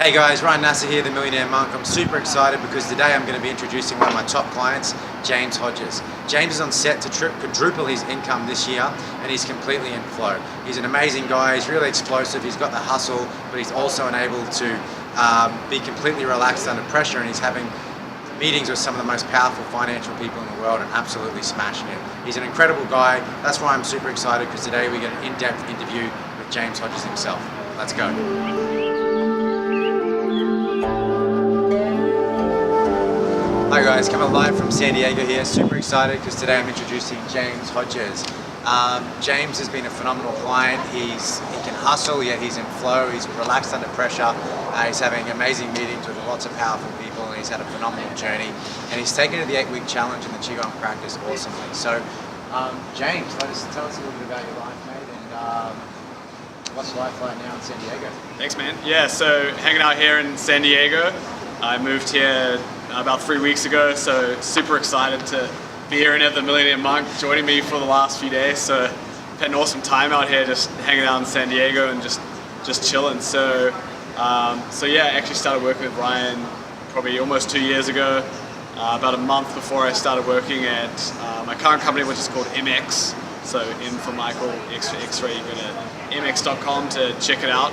Hey guys, rhynnasser here, the Millionaire Monk. I'm super excited because today I'm going to be introducing one of my top clients, James Hodges. James is on set to quadruple his income this year and he's completely in flow. He's an amazing guy, he's really explosive, he's got the hustle, but he's also able to be completely relaxed under pressure, and he's having meetings with some of the most powerful financial people in the world and absolutely smashing it. He's an incredible guy. That's why I'm super excited, because today we get an in-depth interview with James Hodges himself. Let's go. Hi guys, coming live from San Diego here. Super excited because today I'm introducing James Hodges. James has been a phenomenal client. He can hustle, yet he's in flow. He's relaxed under pressure. He's having amazing meetings with lots of powerful people, and he's had a phenomenal journey. And he's taken to the 8-week challenge in the Qigong practice awesomely. So, James, tell us a little bit about your life, mate, and what's life like now in San Diego? Thanks, man. Yeah, so hanging out here in San Diego. I moved here about 3 weeks ago, so super excited to be here and have the Millionaire Monk joining me for the last few days. So I've had an awesome time out here, just hanging out in San Diego and just chilling. So yeah, I actually started working with Ryan probably almost 2 years ago, about a month before I started working at my current company, which is called MX. So M for Michael, X for X-ray. You go to mx.com to check it out.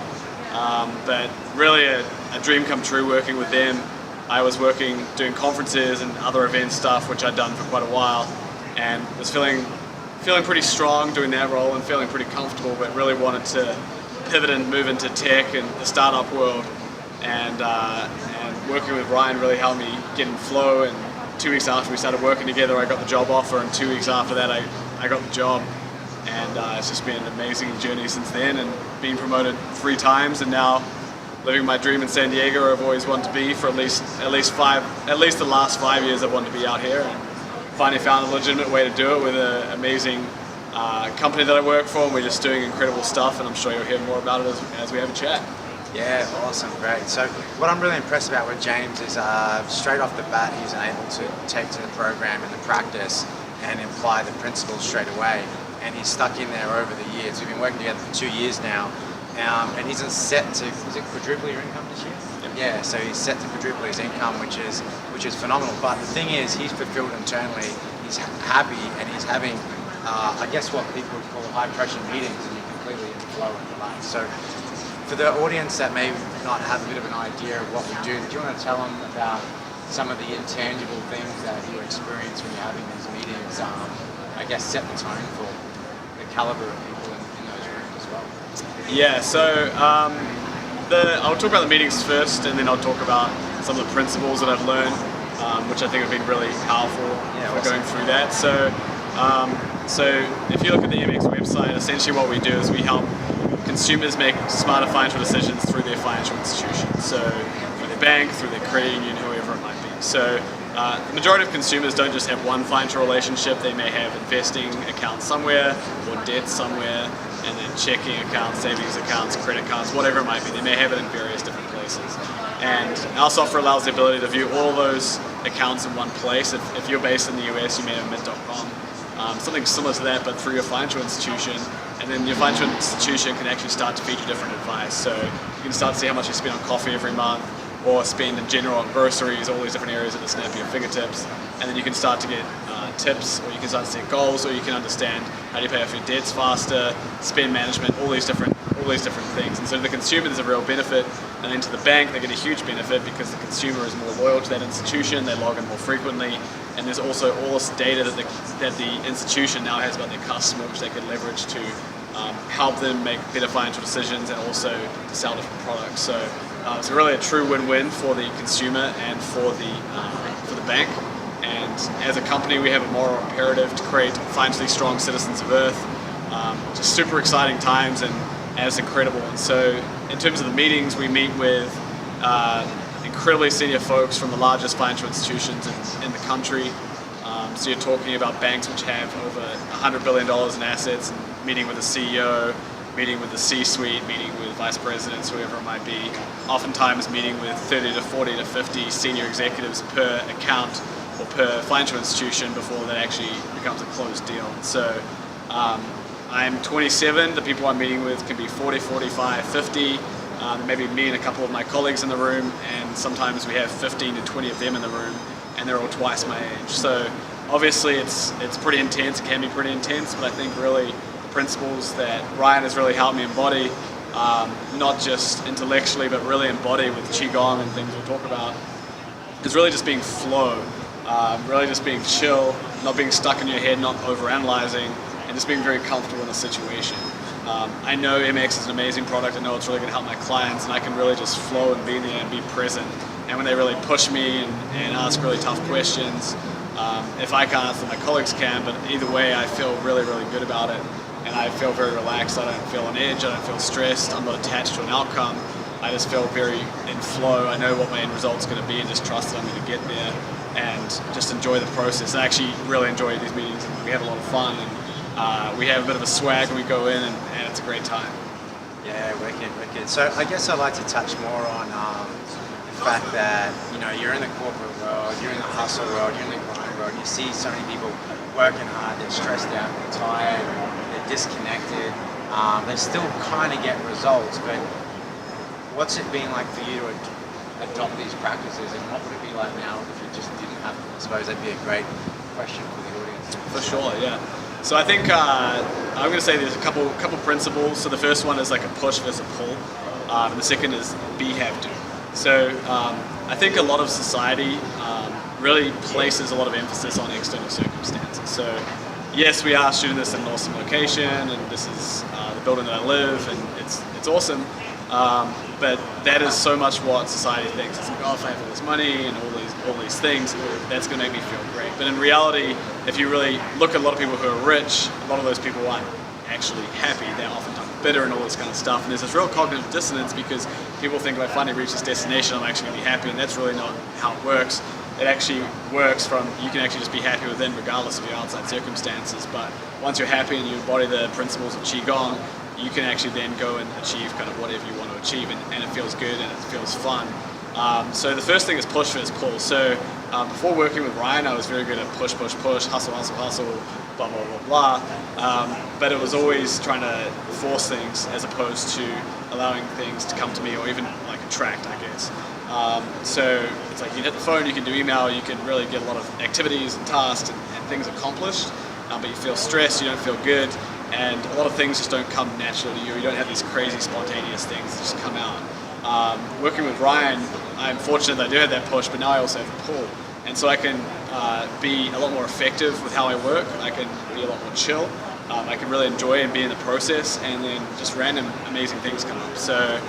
But really a dream come true working with them. I was doing conferences and other event stuff, which I'd done for quite a while, and was feeling pretty strong doing that role and feeling pretty comfortable, but really wanted to pivot and move into tech and the startup world. And working with Ryan really helped me get in flow. And 2 weeks after we started working together, I got the job offer, and 2 weeks after that, I got the job. And it's just been an amazing journey since then, and being promoted 3 times, and now living my dream in San Diego, where I've always wanted to be for at least the last 5 years. I've wanted to be out here, and finally found a legitimate way to do it with an amazing company that I work for, and we're just doing incredible stuff, and I'm sure you'll hear more about it as we have a chat. Yeah, awesome, great. So what I'm really impressed about with James is straight off the bat, he's able to take to the program and the practice and apply the principles straight away. And he's stuck in there over the years. We've been working together for 2 years now, and he's set to, is it quadruple your income this year? Yep. Yeah, so he's set to quadruple his income, which is phenomenal. But the thing is, he's fulfilled internally, he's happy, and he's having, I guess what people would call high pressure meetings, and you're completely in flow and relaxed. So for the audience that may not have a bit of an idea of what we do you want to tell them about some of the intangible things that you experience when you're having these meetings, I guess set the tone for the caliber of people in those rooms as well? Yeah, so I'll talk about the meetings first, and then I'll talk about some of the principles that I've learned, which I think have been really powerful for going through that. So if you look at the MX website, essentially what we do is we help consumers make smarter financial decisions through their financial institutions. So through their bank, through their credit union, whoever it might be. So the majority of consumers don't just have one financial relationship. They may have investing accounts somewhere, or debt somewhere, and then checking accounts, savings accounts, credit cards, whatever it might be. They may have it in various different places. And our software allows the ability to view all those accounts in one place. If you're based in the US, you may have mint.com. Something similar to that, but through your financial institution. And then your financial institution can actually start to feed you different advice. So you can start to see how much you spend on coffee every month, or spend in general on groceries, all these different areas at the snap of your fingertips. And then you can start to get tips, or you can start to set goals, or you can understand how do you pay off your debts faster, spend management, all these different things. And so to the consumer, there's a real benefit, and then to the bank, they get a huge benefit because the consumer is more loyal to that institution, they log in more frequently, and there's also all this data that the institution now has about their customer, which they can leverage to help them make better financial decisions, and also to sell different products. So it's really a true win-win for the consumer and for the bank. And as a company, we have a moral imperative to create financially strong citizens of Earth. Just super exciting times, and it's incredible. And so in terms of the meetings, we meet with incredibly senior folks from the largest financial institutions in the country. So you're talking about banks which have over $100 billion in assets, and meeting with the CEO, meeting with the C-suite, meeting with vice presidents, whoever it might be, oftentimes meeting with 30 to 40 to 50 senior executives per account or per financial institution before that actually becomes a closed deal. So I'm 27, the people I'm meeting with can be 40, 45, 50, maybe me and a couple of my colleagues in the room, and sometimes we have 15 to 20 of them in the room, and they're all twice my age. So obviously it's pretty intense, it can be pretty intense, but I think really the principles that Ryan has really helped me embody, not just intellectually but really embody with Qigong and things we'll talk about, is really just being flow, really just being chill, not being stuck in your head, not overanalyzing, and just being very comfortable in the situation. I know MX is an amazing product, I know it's really going to help my clients, and I can really just flow and be there and be present. And when they really push me and ask really tough questions, if I can't answer, my colleagues can, but either way I feel really, really good about it. And I feel very relaxed, I don't feel on edge, I don't feel stressed, I'm not attached to an outcome. I just feel very in flow. I know what my end result's going to be and just trust that I'm going to get there and just enjoy the process. I actually really enjoy these meetings. We have a lot of fun, and we have a bit of a swag when we go in, and it's a great time. Yeah, wicked, wicked. So I guess I'd like to touch more on the fact that, you know, you're in the corporate world, you're in the hustle world, you're in the grind world, you see so many people working hard, they're stressed out, they're tired, they're disconnected, they still kind of get results, but what's it been like for you to adopt these practices, and what would it be like now if you just didn't have them? I suppose that'd be a great question for the audience. For sure, yeah. So I think I'm going to say there's a couple principles. So the first one is like a push versus a pull, and the second is be, have, do. So I think a lot of society really places a lot of emphasis on external circumstances. So yes, we are shooting this in an awesome location, and this is the building that I live, and it's awesome. But that is so much what society thinks. It's like, oh, if I have all this money and all these things, that's going to make me feel great. But in reality, if you really look at a lot of people who are rich, a lot of those people aren't actually happy. They're oftentimes bitter and all this kind of stuff. And there's this real cognitive dissonance because people think if I finally reach this destination, I'm actually going to be happy, and that's really not how it works. It actually works from, you can actually just be happy within regardless of your outside circumstances. But once you're happy and you embody the principles of Qigong, you can actually then go and achieve kind of whatever you want to achieve, and it feels good and it feels fun. So the first thing is push versus pull. So before working with Ryan, I was very good at push, push, push, hustle, hustle, hustle, blah, blah, blah, blah. But it was always trying to force things as opposed to allowing things to come to me, or even like attract, I guess. So it's like you hit the phone, you can do email, you can really get a lot of activities and tasks and things accomplished, but you feel stressed, you don't feel good. And a lot of things just don't come naturally to you. You don't have these crazy spontaneous things that just come out. Working with Ryan, I'm fortunate that I do have that push, but now I also have the pull. And so I can be a lot more effective with how I work. I can be a lot more chill. I can really enjoy and be in the process, and then just random amazing things come up. So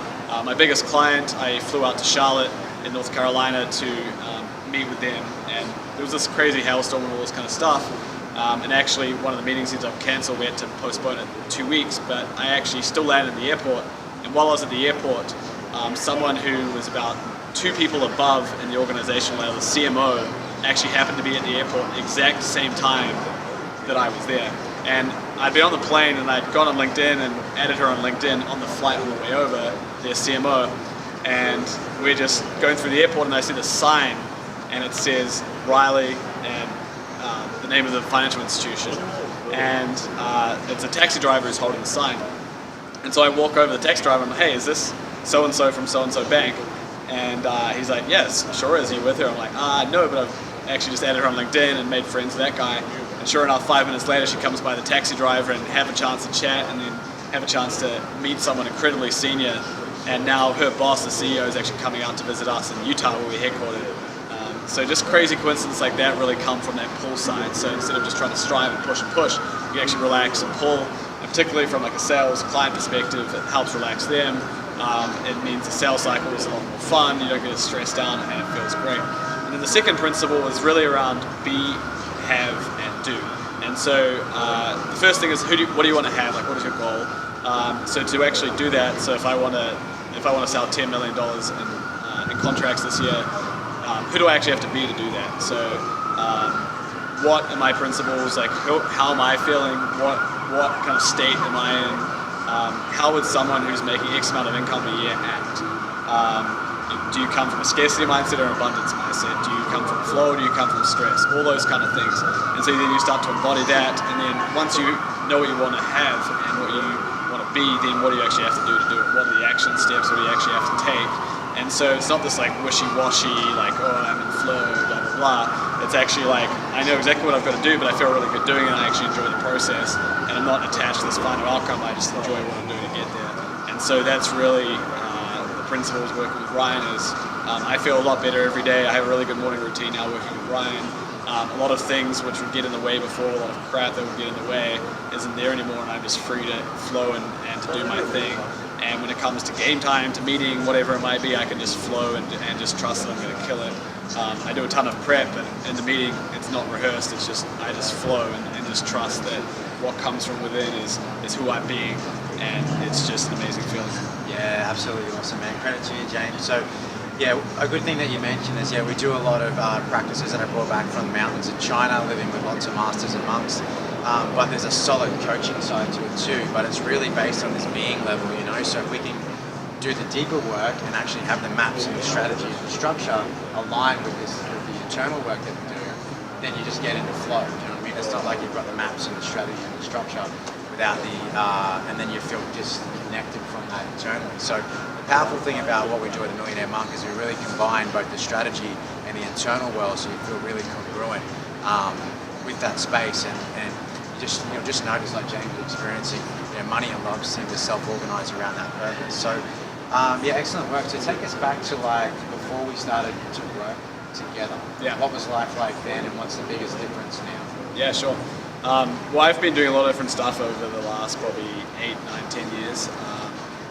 my biggest client, I flew out to Charlotte in North Carolina to meet with them. And there was this crazy hailstorm and all this kind of stuff. And actually, one of the meetings ended up cancelled. We had to postpone it 2 weeks, but I actually still landed at the airport. And while I was at the airport, someone who was about 2 people above in the organizational level, the CMO, actually happened to be at the airport at the exact same time that I was there. And I'd been on the plane, and I'd gone on LinkedIn and added her on LinkedIn on the flight on the way over, their CMO. And we're just going through the airport, and I see this sign, and it says Riley and the name of the financial institution, and it's a taxi driver who's holding the sign. And so I walk over to the taxi driver and I'm like, hey, is this so-and-so from so-and-so bank? And he's like, yes, sure is. Are you with her? I'm like, no, but I've actually just added her on LinkedIn and made friends with that guy. And sure enough, 5 minutes later, she comes by the taxi driver and have a chance to chat, and then have a chance to meet someone incredibly senior. And now her boss, the CEO, is actually coming out to visit us in Utah, where we're headquartered. So just crazy coincidences like that really come from that pull side. So instead of just trying to strive and push, you actually relax and pull. And particularly from like a sales client perspective, it helps relax them. It means the sales cycle is a lot more fun. You don't get as stressed out, and it feels great. And then the second principle is really around be, have, and do. And so the first thing is what do you want to have? Like, what is your goal? So to actually do that, so if I want to sell $10 million in contracts this year, who do I actually have to be to do that? So what are my principles? Like, how am I feeling? What kind of state am I in? How would someone who's making X amount of income a year act? Do you come from a scarcity mindset or an abundance mindset? Do you come from flow? Do you come from stress? All those kind of things. And so then you start to embody that, and then once you know what you want to have and what you want to B, then what do you actually have to do it? What are the action steps? What do you actually have to take? And so it's not this like wishy-washy, like, oh, I'm in flow, blah, blah, blah. It's actually like, I know exactly what I've got to do, but I feel really good doing it, and I actually enjoy the process, and I'm not attached to this final outcome, I just enjoy what I'm doing to get there. And so that's really the principles working with Ryan is, I feel a lot better every day. I have a really good morning routine now working with Ryan. A lot of things which would get in the way before, a lot of crap that would get in the way isn't there anymore, and I'm just free to flow and to do my thing. And when it comes to game time, to meeting, whatever it might be, I can just flow and just trust that I'm going to kill it. I do a ton of prep, and in the meeting, it's not rehearsed. It's just I just flow and just trust that what comes from within is who I'm being, and it's just an amazing feeling. Yeah, absolutely awesome, man. Credit to you, James. So, yeah, a good thing that you mentioned is, we do a lot of practices that I brought back from the mountains in China, living with lots of masters and monks. But there's a solid coaching side to it too, but it's really based on this being level, so if we can do the deeper work and actually have the maps and the strategy and the structure aligned with the internal work that we do, then you just get into flow, you know what I mean? It's not like you've got the maps and the strategy and the structure without and then you feel disconnected from that internally. So the powerful thing about what we do at the Millionaire Monk is we really combine both the strategy and the internal world, so you feel really congruent with that space, and you'll just notice, like James is experiencing, money and love seem to self-organize around that purpose. So excellent work. So take us back to like before we started to work together. Yeah. What was life like then, and what's the biggest difference now? Yeah, sure. Well, I've been doing a lot of different stuff over the last probably 8, 9, 10 years.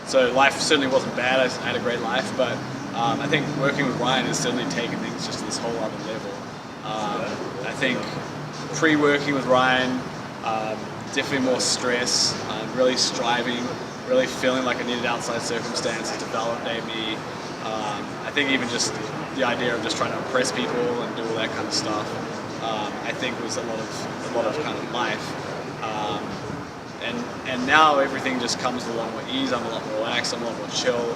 So life certainly wasn't bad. I had a great life, but I think working with Ryan has certainly taken things just to this whole other level. I think pre-working with Ryan, definitely more stress, really striving, really feeling like I needed outside circumstances to validate me. I think even just the idea of just trying to impress people and do all that kind of stuff, I think was a lot of kind of life. And now everything just comes along with ease. I'm a lot more relaxed, I'm a lot more chill.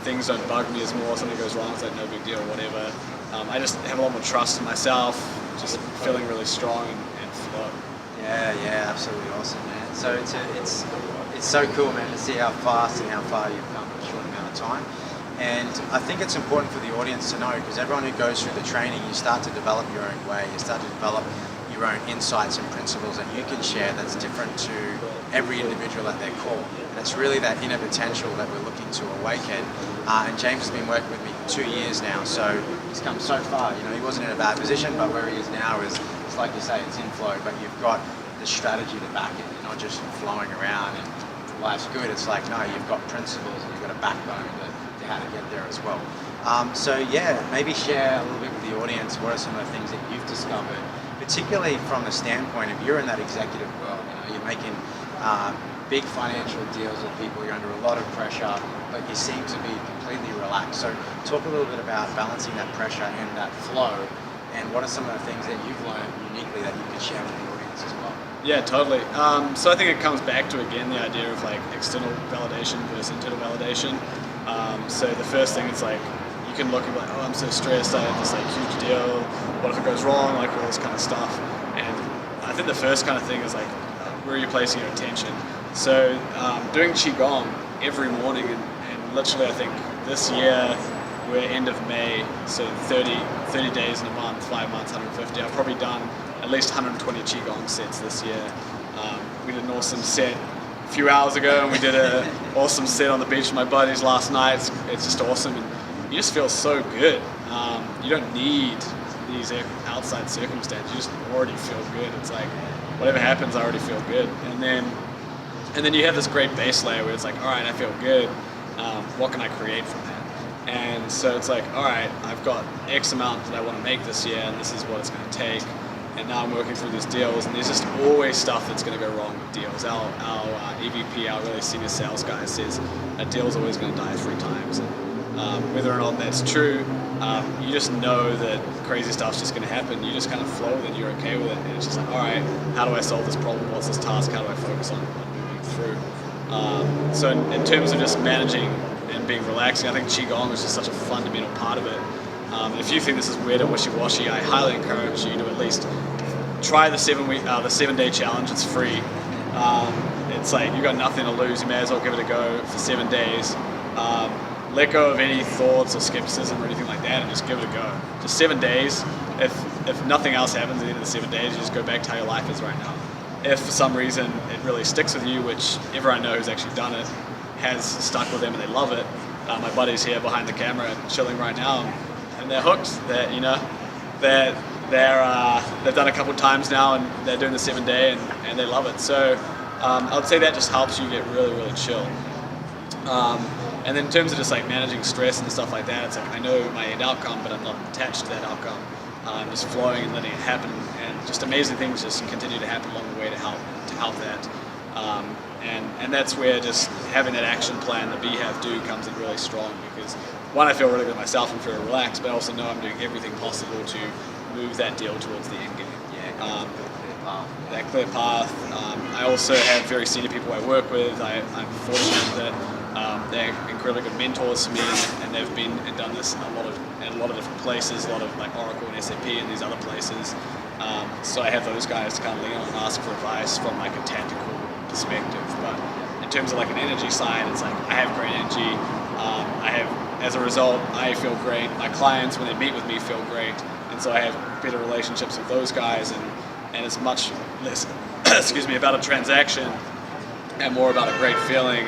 Things don't bug me as more. Something goes wrong, it's like no big deal, whatever. I just have a lot more trust in myself, just feeling really strong and flow. Yeah, absolutely awesome, man. So it's so cool, man, to see how fast and how far you've come in a short amount of time. And I think it's important for the audience to know, because everyone who goes through the training, you start to develop your own way, you start to develop your own insights and principles that you can share that's different to every individual at their core. And it's really that inner potential that we're looking to awaken. And James has been working with me for 2 years now, so he's come so far. He wasn't in a bad position, but where he is now is, it's like you say, it's in flow, but you've got the strategy to back it. You're not just flowing around and life's good. It's like, no, you've got principles and you've got a backbone to how to get there as well. Maybe share a little bit with the audience. What are some of the things that you've discovered, particularly from the standpoint of you're in that executive world. You're making big financial deals with people. You're under a lot of pressure, but you seem to be completely relaxed. So talk a little bit about balancing that pressure and that flow, and what are some of the things that you've learned uniquely that you could share with the audience as well? Yeah, totally. So I think it comes back to, again, the idea of like external validation versus internal validation. So the first thing is like, you can look and be like, oh, I'm so stressed, I have this like huge deal, what if it goes wrong, like all this kind of stuff. And I think the first kind of thing is like, where are you placing your attention? So doing Qigong every morning, and literally I think this year, we're end of May, so 30 days in a month, 5 months, 150. I've probably done at least 120 Qigong sets this year. We did an awesome set a few hours ago, and we did an awesome set on the beach with my buddies last night. It's just awesome, and you just feel so good. You don't need these outside circumstances. You just already feel good. It's like, whatever happens, I already feel good. And then you have this great base layer where it's like, all right, I feel good. What can I create from that? And so it's like, all right, I've got X amount that I want to make this year, and this is what it's going to take. And now I'm working through these deals, and there's just always stuff that's going to go wrong with deals. Our EVP, our really senior sales guy, says a deal's always going to die 3 times. And whether or not that's true, you just know that crazy stuff's just going to happen. You just kind of flow with it, you're okay with it, and it's just like, all right, how do I solve this problem? What's this task? How do I focus on moving through? So in terms of just managing and being relaxing, I think Qigong is just such a fundamental part of it. And if you think this is weird or wishy-washy, I highly encourage you to at least try the 7-day challenge. It's free. it's like you've got nothing to lose. You may as well give it a go for 7 days. Let go of any thoughts or skepticism or anything like that, and just give it a go. Just 7 days. If nothing else happens at the end of the 7 days, you just go back to how your life is right now. If for some reason it really sticks with you, which everyone I know who's actually done it has stuck with them and they love it. My buddy's here behind the camera chilling right now, and they're hooked. They've done a couple times now, and they're doing the 7 day, and they love it. So I would say that just helps you get really, really chill. And then in terms of just like managing stress and stuff like that, it's like I know my end outcome, but I'm not attached to that outcome. I'm just flowing and letting it happen, and just amazing things just continue to happen along the way to help that. And that's where just having that action plan, the be, have, do comes in really strong, because one, I feel really good myself and feel relaxed, but I also know I'm doing everything possible to move that deal towards the end game. Yeah, that clear path. I also have very senior people I work with. I'm fortunate that they're incredibly good mentors for me, and they've been and done this in a lot of different places, a lot of like Oracle and SAP and these other places. So I have those guys to kind of lean on and ask for advice from like a tactical perspective. But in terms of like an energy side, it's like I have great energy. As a result, I feel great. My clients, when they meet with me, feel great, and so I have better relationships with those guys, and it's much less, excuse me, about a transaction and more about a great feeling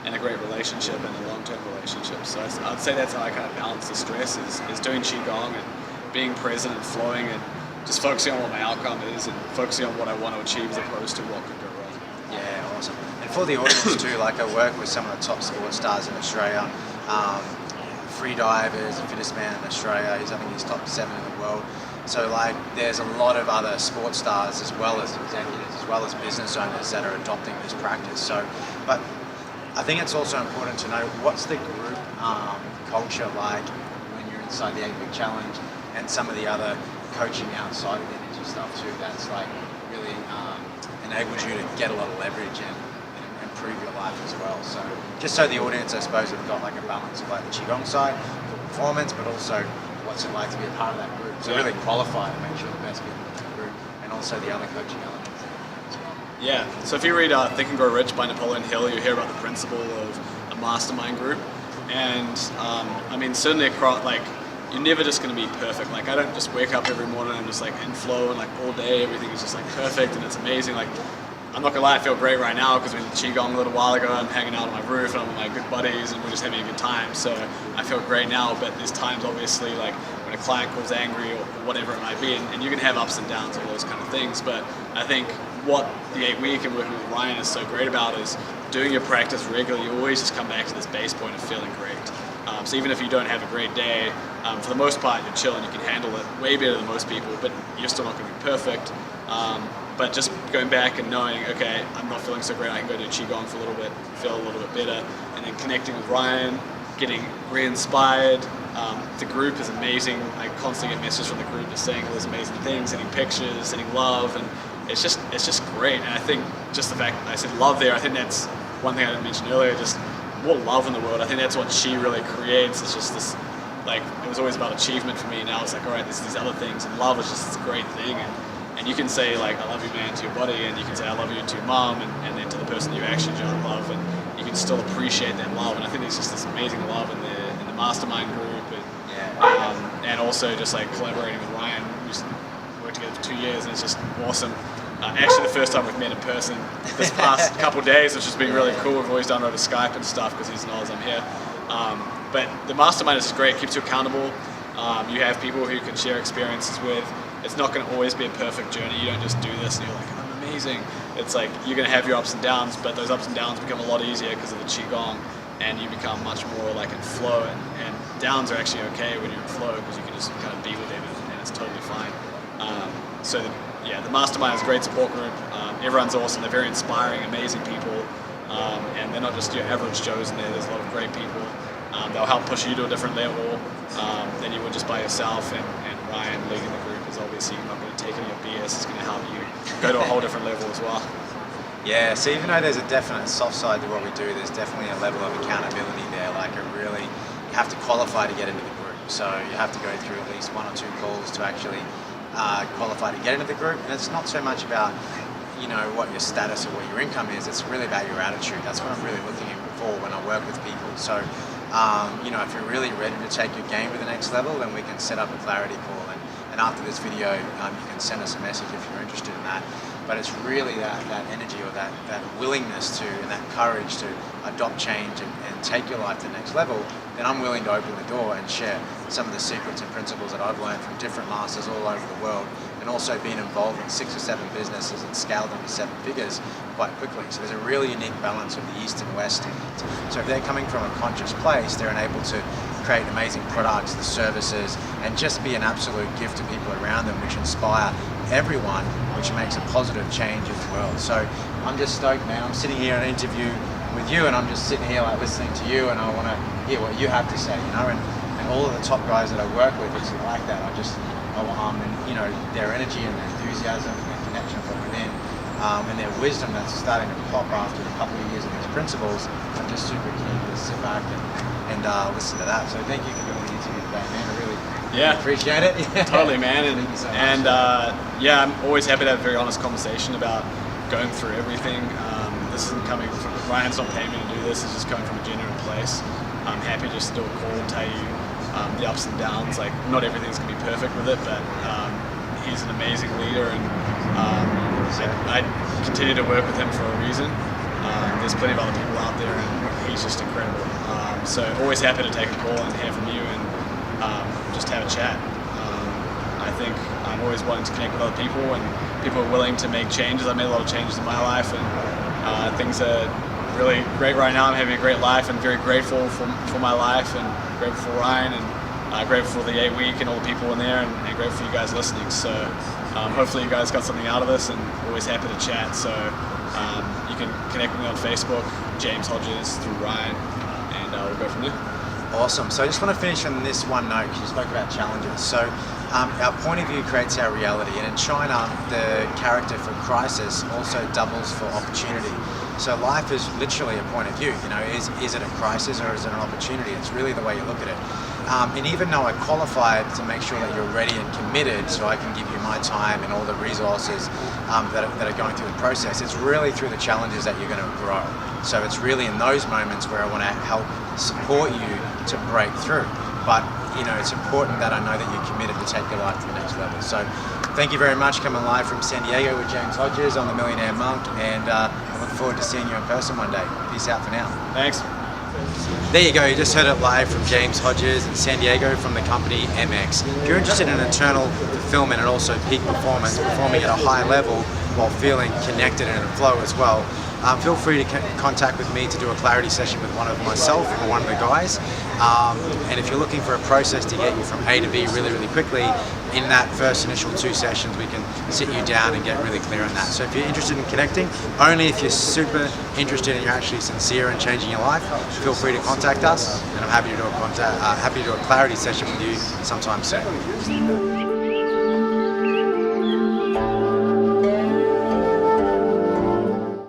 and a great relationship and a long-term relationship. So I'd say that's how I kind of balance the stress is doing Qigong and being present and flowing and just focusing on what my outcome is and focusing on what I want to achieve as opposed to what could go wrong. Yeah, awesome. And for the audience too, like I work with some of the top sports stars in Australia, free divers, a fittest man in Australia. I think he's top 7 in the world. So like there's a lot of other sports stars as well as executives, as well as business owners that are adopting this practice. So, but I think it's also important to know what's the group culture like when you're inside the 8-week challenge, and some of the other coaching outside of the energy stuff too. That's like really enables you to get a lot of leverage and improve your life as well. So just so the audience, I suppose, have got like a balance of like the Qigong side for performance, but also what's it like to be a part of that group. So really qualify to make sure the best get into the group, and also the other coaching elements as well. Yeah, so if you read Think and Grow Rich by Napoleon Hill, you hear about the principle of a mastermind group. And I mean, certainly across, like, you're never just going to be perfect. Like, I don't just wake up every morning and I'm just like in flow and like all day everything is just like perfect and it's amazing. Like, I'm not gonna lie, I feel great right now because we did Qigong a little while ago. I'm hanging out on my roof and I'm with my good buddies and we're just having a good time. So I feel great now, but there's times obviously like when a client calls angry or whatever it might be, and you can have ups and downs, all those kind of things. But I think what the 8-week and working with Ryan is so great about is doing your practice regularly. You always just come back to this base point of feeling great. So even if you don't have a great day, for the most part you're chill and you can handle it way better than most people, but you're still not going to be perfect. But just going back and knowing, okay, I'm not feeling so great, I can go do Qigong for a little bit, feel a little bit better, and then connecting with Ryan, getting re-inspired. The group is amazing. I constantly get messages from the group just saying all these amazing things, sending pictures, sending love, and it's just great. And I think just the fact I said love there, I think that's one thing I didn't mention earlier, just more love in the world. I think that's what Qi really creates. It's just this, like, it was always about achievement for me. Now it's like, all right, there's these other things, and love is just this great thing. And you can say, like, I love you, man, to your body, and you can say, I love you to your mom, and then to the person you actually don't love, and you can still appreciate that love. And I think there's just this amazing love in the mastermind group, and also just like collaborating with Ryan. We just worked together for 2 years, and it's just awesome. Actually, the first time we've met in person this past couple of days, which has been really cool. We've always done it over Skype and stuff because he's in Oz, I'm here. But the mastermind is great, keeps you accountable. You have people who you can share experiences with. It's not going to always be a perfect journey. You don't just do this and you're like, I'm amazing. It's like you're going to have your ups and downs, but those ups and downs become a lot easier because of the Qigong, and you become much more like in flow, and downs are actually okay when you're in flow because you can just kind of be with them and it's totally fine. So the mastermind is a great support group. Everyone's awesome. They're very inspiring, amazing people, and they're not just your average Joes in there. There's a lot of great people. They'll help push you to a different level than you would just by yourself, and Ryan leading the group is obviously not going to take any of BS. It's going to help you go to a whole different level as well. Yeah, so even though there's a definite soft side to what we do, there's definitely a level of accountability there. Like you have to qualify to get into the group. So you have to go through at least 1 or 2 calls to actually qualify to get into the group. And it's not so much about, you know, what your status or what your income is. It's really about your attitude. That's what I'm really looking for when I work with people. So, you know, if you're really ready to take your game to the next level, then we can set up a clarity call. And after this video, you can send us a message if you're interested in that. But it's really that energy or that willingness to, and that courage to adopt change and take your life to the next level, then I'm willing to open the door and share some of the secrets and principles that I've learned from different masters all over the world, and also being involved in 6 or 7 businesses and scaled them to 7 figures quite quickly. So there's a really unique balance of the East and West. So if they're coming from a conscious place, they're able to create amazing products, the services, and just be an absolute gift to people around them, which inspire everyone, which makes a positive change in the world. So I'm just stoked, man. I'm sitting here in an interview with you, and I'm just sitting here like listening to you, and I want to hear what you have to say, you know. And all of the top guys that I work with, it's like that. And you know, their energy and their enthusiasm and their connection from within, and their wisdom that's starting to pop after a couple of years of these principles. I'm just super keen to sit back and listen to that. So thank you for doing the interview today, man. I really appreciate it. Totally, man. And thank you so much. Yeah, I'm always happy to have a very honest conversation about going through everything. This isn't coming from, Ryan's not paying me to do this, it's just coming from a genuine place. I'm happy just to do a call and tell you the ups and downs. Like, not everything's going to be perfect with it, but he's an amazing leader, and I continue to work with him for a reason. There's plenty of other people out there, and he's just incredible. So always happy to take a call and hear from you and just have a chat. I think I'm always wanting to connect with other people, and people are willing to make changes. I've made a lot of changes in my life, and things are really great right now. I'm having a great life, and very grateful for my life, and grateful for Ryan, and grateful for the 8 week and all the people in there, and grateful for you guys listening. So hopefully you guys got something out of this, and always happy to chat. So you can connect with me on Facebook, James Hodges, through Ryan, and we'll go from there. Awesome. So I just want to finish on this one note, because you spoke about challenges. So our point of view creates our reality, and in China, the character for crisis also doubles for opportunity. So life is literally a point of view. You know, is it a crisis or is it an opportunity? It's really the way you look at it. And even though I qualified to make sure that you're ready and committed, so I can give you my time and all the resources that are going through the process, it's really through the challenges that you're going to grow. So it's really in those moments where I want to help support you to break through. But you know, it's important that I know that you're committed to take your life to the next level. So thank you very much, coming live from San Diego with James Hodges on the Millionaire Monk, and I look forward to seeing you in person one day. Peace out for now. Thanks. There you go, you just heard it live from James Hodges in San Diego from the company MX. If you're interested in internal fulfillment and also peak performance, performing at a high level while feeling connected and in flow as well, feel free to contact with me to do a clarity session with one of myself or one of the guys. And if you're looking for a process to get you from A to B really, really quickly, in that first initial 2 sessions, we can sit you down and get really clear on that. So if you're interested in connecting, only if you're super interested and you're actually sincere in changing your life, feel free to contact us, and I'm happy to do a clarity session with you sometime soon.